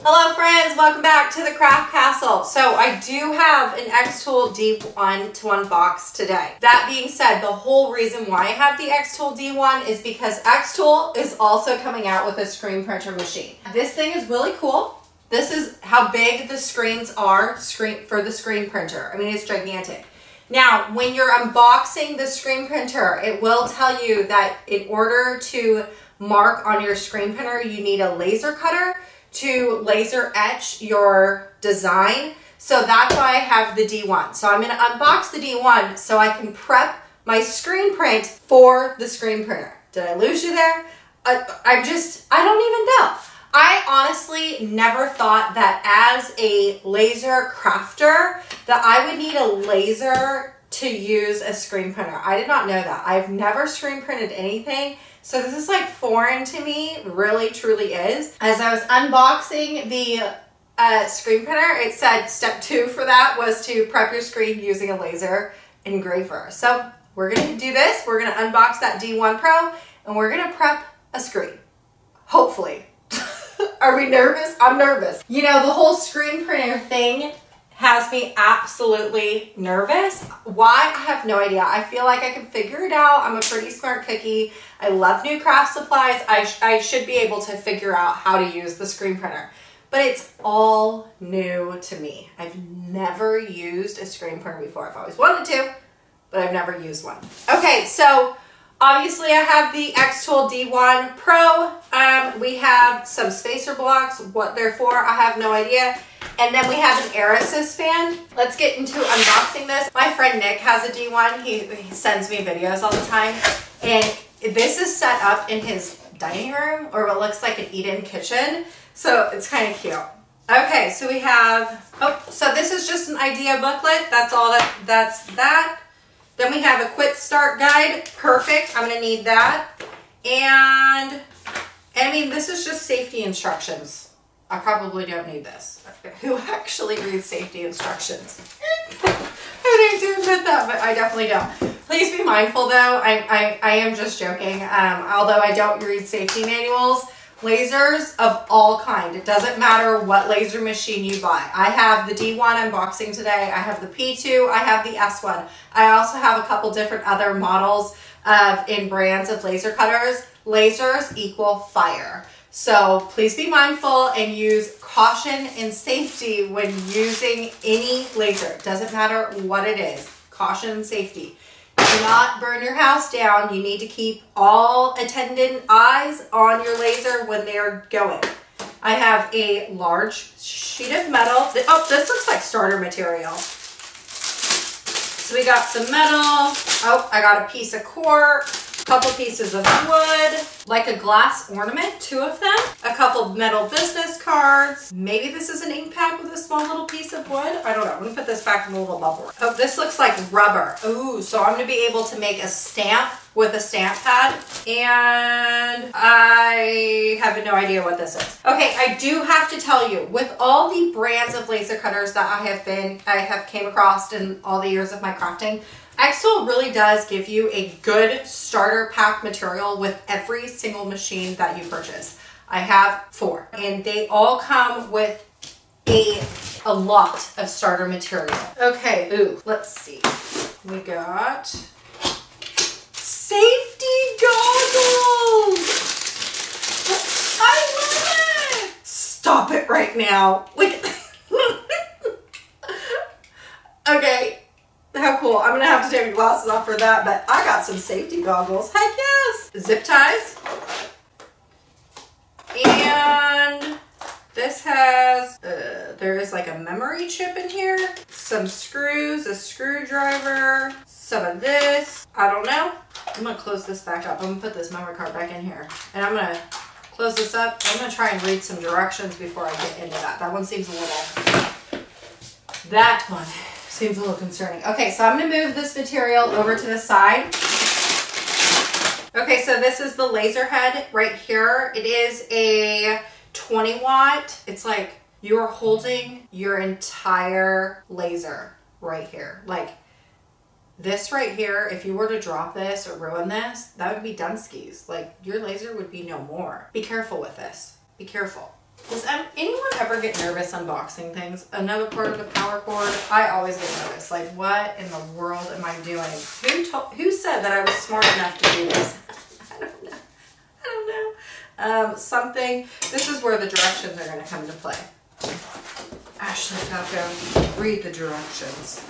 Hello friends, welcome back to the Craft Castle. So I do have an Xtool D1 to unbox today. That being said, the whole reason why I have the Xtool D1 is because Xtool is also coming out with a screen printer machine. This thing is really cool. This is how big the screens are for the screen printer. I mean, it's gigantic. Now, when you're unboxing the screen printer, it will tell you that in order to mark on your screen printer, you need a laser cutter to laser etch your design. So that's why I have the D1. So I'm gonna unbox the D1 so I can prep my screen print for the screen printer. Did I lose you there? I don't even know. I honestly never thought that as a laser crafter that I would need a laser to use a screen printer. I did not know that. I've never screen printed anything. So this is like foreign to me, really truly is. As I was unboxing the screen printer, it said step 2 for that was to prep your screen using a laser engraver. So we're gonna do this. We're gonna unbox that D1 Pro and we're gonna prep a screen, hopefully. Are we nervous? I'm nervous. You know, the whole screen printer thing has me absolutely nervous. Why? I have no idea. I feel like I can figure it out. I'm a pretty smart cookie. I love new craft supplies. I should be able to figure out how to use the screen printer, but it's all new to me. I've never used a screen printer before. I've always wanted to, but I've never used one. Okay, so obviously I have the Xtool D1 Pro. We have some spacer blocks. What they're for, I have no idea. And then we have an air assist fan. Let's get into unboxing this. My friend Nick has a D1. He sends me videos all the time. And this is set up in his dining room or what looks like an eat-in kitchen. So it's kind of cute. Okay, so we have, so this is just an idea booklet. That's all that's that. Then we have a quick start guide. Perfect, I'm gonna need that. And I mean, this is just safety instructions. I probably don't need this. Who actually reads safety instructions? I hate to admit that, but I definitely don't. Please be mindful though, I am just joking. Although I don't read safety manuals, lasers of all kind. It doesn't matter what laser machine you buy. I have the D1 unboxing today. I have the P2, I have the S1. I also have a couple different other models in brands of laser cutters. Lasers equal fire. So please be mindful and use caution and safety when using any laser. It doesn't matter what it is. Caution and safety. Do not burn your house down. You need to keep all attendant eyes on your laser when they're going. I have a large sheet of metal. Oh, this looks like starter material. So we got some metal. Oh, I got a piece of cork. Couple pieces of wood, like a glass ornament, 2 of them, a couple metal business cards. Maybe this is an ink pad with a small little piece of wood. I don't know. I'm gonna put this back in the little bubble. Oh, this looks like rubber. Ooh, so I'm gonna be able to make a stamp with a stamp pad, and I have no idea what this is. Okay, I do have to tell you, with all the brands of laser cutters that I have came across in all the years of my crafting, Xtool really does give you a good starter pack material with every single machine that you purchase. I have 4 and they all come with a lot of starter material. Okay, ooh, let's see. We got safety goggles. I love it. Stop it right now. Like, okay. How cool. I'm gonna have to take my glasses off for that, but I got some safety goggles. Heck yes! Zip ties. And this has, there is like a memory chip in here, some screws, a screwdriver, some of this. I don't know. I'm gonna close this back up. I'm gonna put this memory card back in here. And I'm gonna close this up. I'm gonna try and read some directions before I get into that. That one seems a little, that one seems a little concerning. Okay, so I'm gonna move this material over to the side. Okay, so this is the laser head right here. It is a 20 watt. It's like you are holding your entire laser right here. Like this right here, if you were to drop this or ruin this, that would be Dunskies. Like your laser would be no more. Be careful with this. Be careful. Does anyone ever get nervous unboxing things? Another part of the power cord. I always get nervous. Like, what in the world am I doing? Who said that I was smart enough to do this? I don't know. I don't know. Something. This is where the directions are going to come into play. Ashley, Falco, read the directions.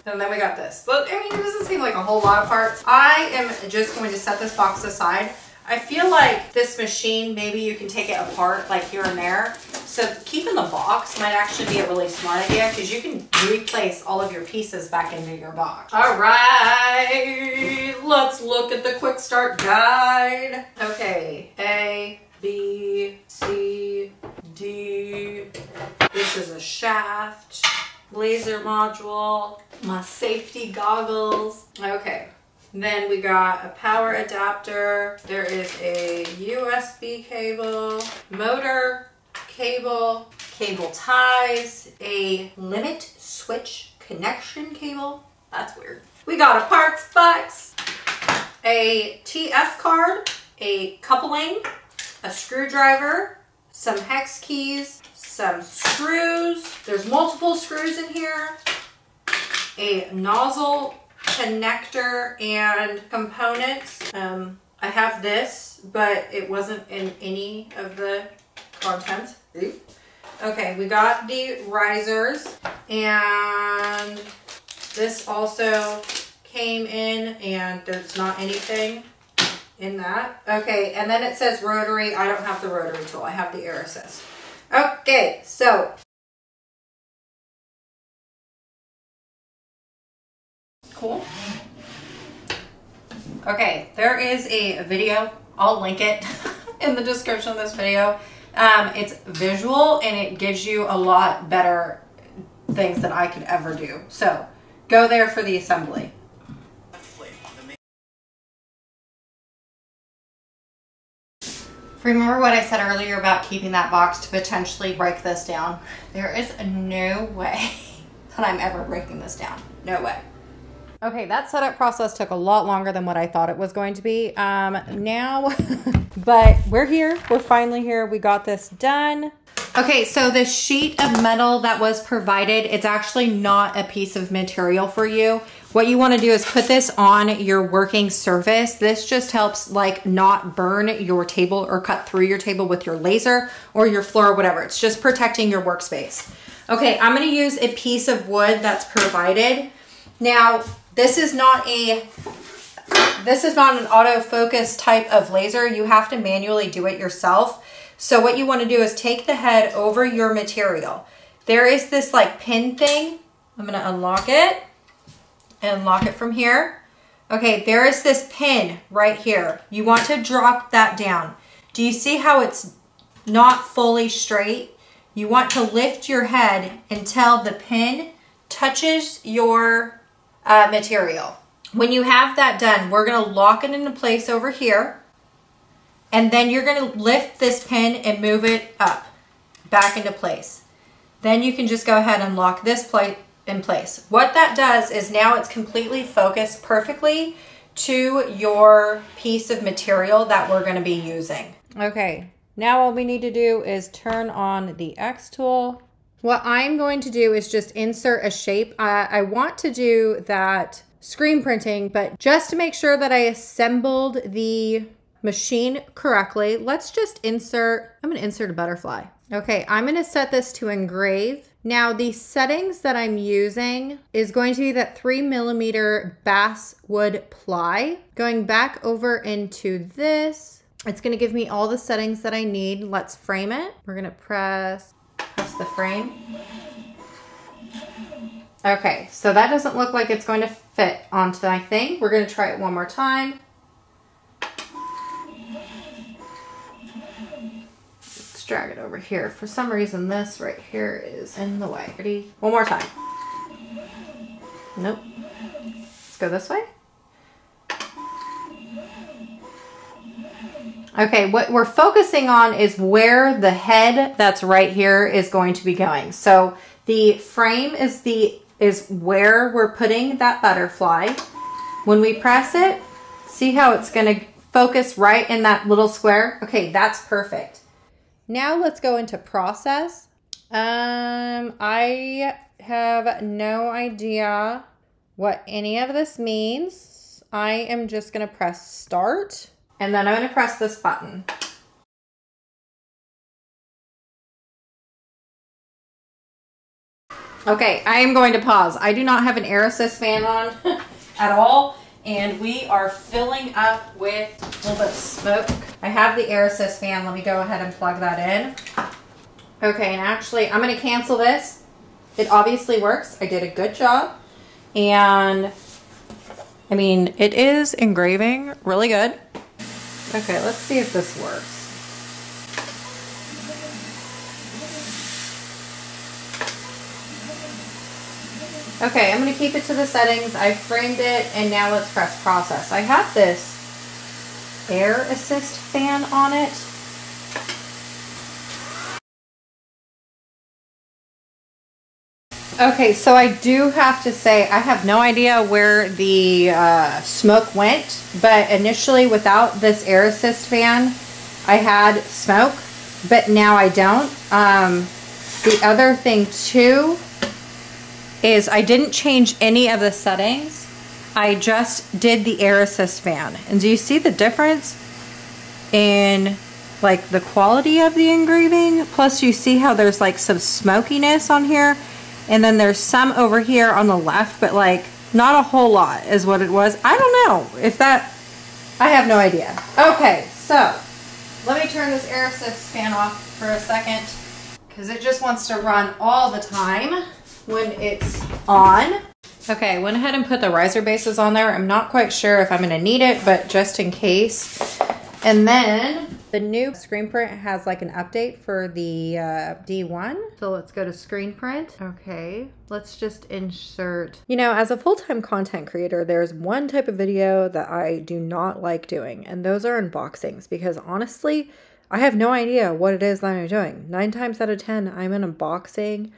And then we got this. But I mean, it doesn't seem like a whole lot of parts. I am just going to set this box aside. I feel like this machine, maybe you can take it apart like here and there. So keeping the box might actually be a really smart idea because you can replace all of your pieces back into your box. All right, let's look at the quick start guide. Okay, A, B, C, D. This is a shaft, laser module, my safety goggles. Okay. Then we got a power adapter. There is a USB cable, motor cable, cable ties, a limit switch connection cable. That's weird. We got a parts box, a TF card, a coupling, a screwdriver, some hex keys, some screws. There's multiple screws in here, a nozzle connector and components. I have this, but it wasn't in any of the content. Okay, we got the risers, and this also came in, and there's not anything in that. Okay, and then it says rotary. I don't have the rotary tool. I have the air assist. Okay, so cool. Okay, there is a video. I'll link it in the description of this video. It's visual and it gives you a lot better things than I could ever do. So go there for the assembly. Remember what I said earlier about keeping that box to potentially break this down? There is no way that I'm ever breaking this down. No way. Okay, that setup process took a lot longer than what I thought it was going to be. Now, but we're here. We're finally here. We got this done. Okay, so the sheet of metal that was provided, it's actually not a piece of material for you. What you want to do is put this on your working surface. This just helps like not burn your table or cut through your table with your laser or your floor or whatever. It's just protecting your workspace. Okay, I'm going to use a piece of wood that's provided. Now, this is not an autofocus type of laser. You have to manually do it yourself. So what you want to do is take the head over your material. There is this like pin thing. I'm going to unlock it and lock it from here. Okay, there is this pin right here. You want to drop that down. Do you see how it's not fully straight? You want to lift your head until the pin touches your material. When you have that done, we're going to lock it into place over here, and then you're going to lift this pin and move it up back into place. Then you can just go ahead and lock this plate in place. What that does is now it's completely focused perfectly to your piece of material that we're going to be using. Okay, now all we need to do is turn on the Xtool. What I'm going to do is just insert a shape. I want to do that screen printing, but just to make sure that I assembled the machine correctly, let's just insert, I'm going to insert a butterfly. Okay, I'm going to set this to engrave. Now the settings that I'm using is going to be that 3mm basswood ply. Going back over into this, it's going to give me all the settings that I need. Let's frame it. We're going to press the frame. Okay, so that doesn't look like it's going to fit onto my thing. We're going to try it one more time. Let's drag it over here. For some reason, this right here is in the way. Ready? One more time. Nope. Let's go this way. Okay, what we're focusing on is where the head that's right here is going to be going. So the frame is where we're putting that butterfly. When we press it, see how it's going to focus right in that little square? Okay, that's perfect. Now let's go into process. I have no idea what any of this means. I am just going to press start, and then I'm going to press this button. Okay, I am going to pause. I do not have an air assist fan on at all, and we are filling up with a little bit of smoke. I have the air assist fan. Let me go ahead and plug that in. Okay, and actually, I'm going to cancel this. It obviously works. I did a good job. And, I mean, it is engraving really good. Okay, let's see if this works. Okay, I'm going to keep it to the settings. I framed it, and now let's press process. I have this air assist fan on it. Okay, so I do have to say I have no idea where the smoke went, but initially without this air assist fan, I had smoke, but now I don't. The other thing too is I didn't change any of the settings. I just did the air assist fan. And do you see the difference in like the quality of the engraving? Plus you see how there's like some smokiness on here, and then there's some over here on the left, but like not a whole lot is what it was. I don't know if that, I have no idea. Okay, so let me turn this air assist fan off for a second because it just wants to run all the time when it's on. Okay, I went ahead and put the riser bases on there. I'm not quite sure if I'm gonna need it, but just in case. And then the new Screenprint has like an update for the D1. So let's go to Screenprint. Okay, let's just insert. You know, as a full-time content creator, there's one type of video that I do not like doing, and those are unboxings, because honestly, I have no idea what it is that I'm doing. 9 times out of 10, I'm unboxing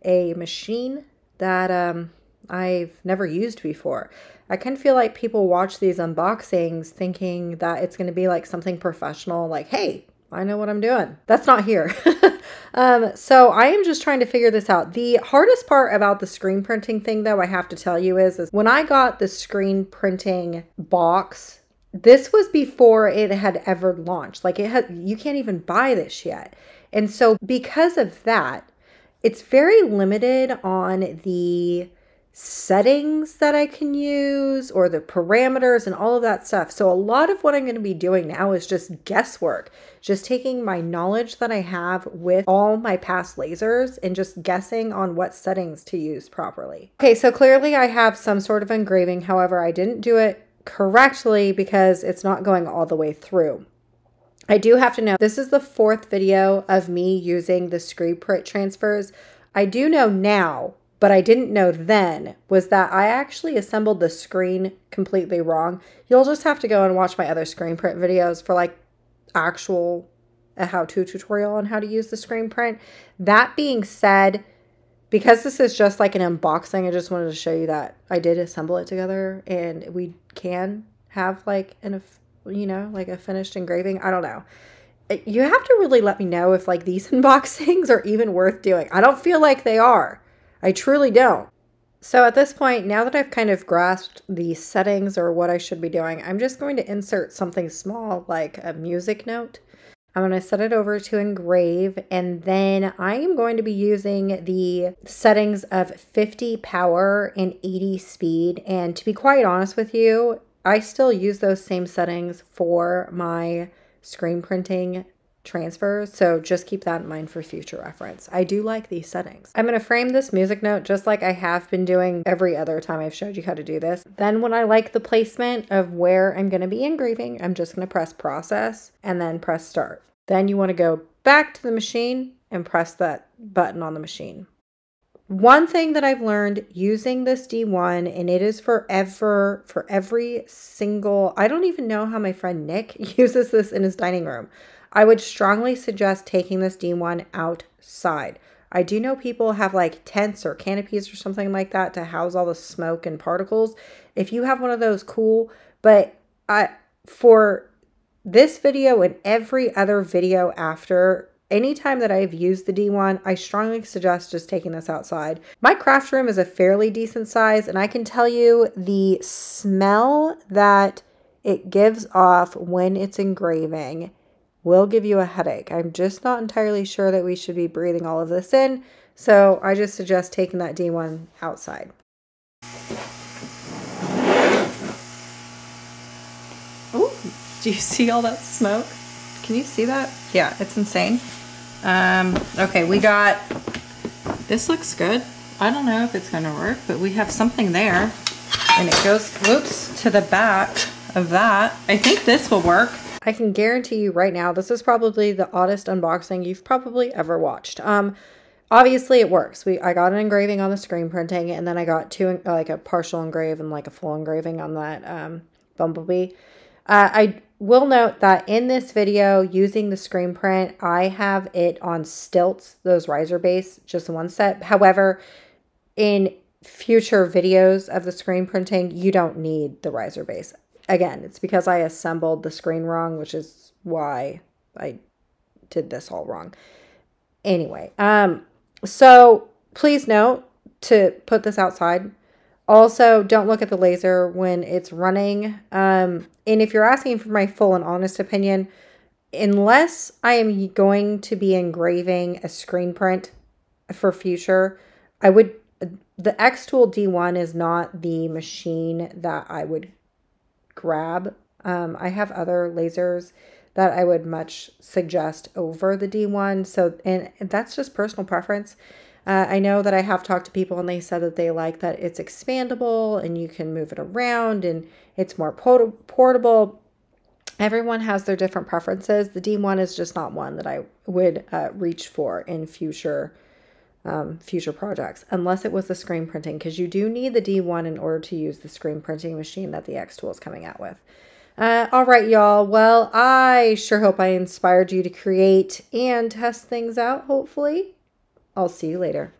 a machine that I've never used before. I kind of feel like people watch these unboxings thinking that it's going to be like something professional, like, hey, I know what I'm doing. That's not here. So I am just trying to figure this out. The hardest part about the screen printing thing, though, I have to tell you is when I got the screen printing box, this was before it had ever launched. Like you can't even buy this yet. And so because of that, it's very limited on the settings that I can use or the parameters and all of that stuff. So a lot of what I'm going to be doing now is just guesswork, just taking my knowledge that I have with all my past lasers and just guessing on what settings to use properly. Okay, so clearly I have some sort of engraving. However, I didn't do it correctly because it's not going all the way through. I do have to know, this is the 4th video of me using the Screenprint transfers. I do know now, but I didn't know then, was that I actually assembled the screen completely wrong. You'll just have to go and watch my other Screenprint videos for like actual how-to tutorial on how to use the Screenprint. That being said, because this is just like an unboxing, I just wanted to show you that I did assemble it together, and we can have like like a finished engraving. I don't know. You have to really let me know if like these unboxings are even worth doing. I don't feel like they are. I truly don't. So at this point, now that I've kind of grasped the settings or what I should be doing, I'm just going to insert something small like a music note. I'm going to set it over to engrave, and then I am going to be using the settings of 50 power and 80 speed. And to be quite honest with you, I still use those same settings for my screen printing transfers, so just keep that in mind for future reference. I do like these settings. I'm going to frame this music note just like I have been doing every other time I've showed you how to do this. Then when I like the placement of where I'm going to be engraving, I'm just going to press process and then press start. Then you want to go back to the machine and press that button on the machine. One thing that I've learned using this D1, and it is for every single, I don't even know how my friend Nick uses this in his dining room. I would strongly suggest taking this D1 outside. I do know people have like tents or canopies or something like that to house all the smoke and particles. If you have one of those, cool. But for this video and every other video after anytime that I've used the D1, I strongly suggest just taking this outside. My craft room is a fairly decent size, and I can tell you the smell that it gives off when it's engraving will give you a headache. I'm just not entirely sure that we should be breathing all of this in, so I just suggest taking that D1 outside. Ooh, do you see all that smoke? Can you see that? Yeah, it's insane. Okay, we got, this looks good. I don't know if it's gonna work, but we have something there. And it goes, whoops, to the back of that. I think this will work. I can guarantee you right now, this is probably the oddest unboxing you've probably ever watched. Obviously it works. I got an engraving on the screen printing, and then I got two, like a partial engrave and like a full engraving on that bumblebee. I will note that in this video using the screen print, I have it on stilts, those riser base, just one set. However, in future videos of the screen printing, you don't need the riser base. Again, it's because I assembled the screen wrong, which is why I did this all wrong. Anyway, so please note to put this outside. Also, don't look at the laser when it's running. And if you're asking for my full and honest opinion, unless I am going to be engraving a screen print for future, the Xtool D1 is not the machine that I would grab. I have other lasers that I would much suggest over the D1. So, and that's just personal preference. I know that I have talked to people and they said that they like that it's expandable and you can move it around and it's more portable. Everyone has their different preferences. The D1 is just not one that I would reach for in future projects, unless it was the screen printing, because you do need the D1 in order to use the screen printing machine that the Xtool is coming out with. All right, y'all. Well, I sure hope I inspired you to create and test things out, hopefully. I'll see you later.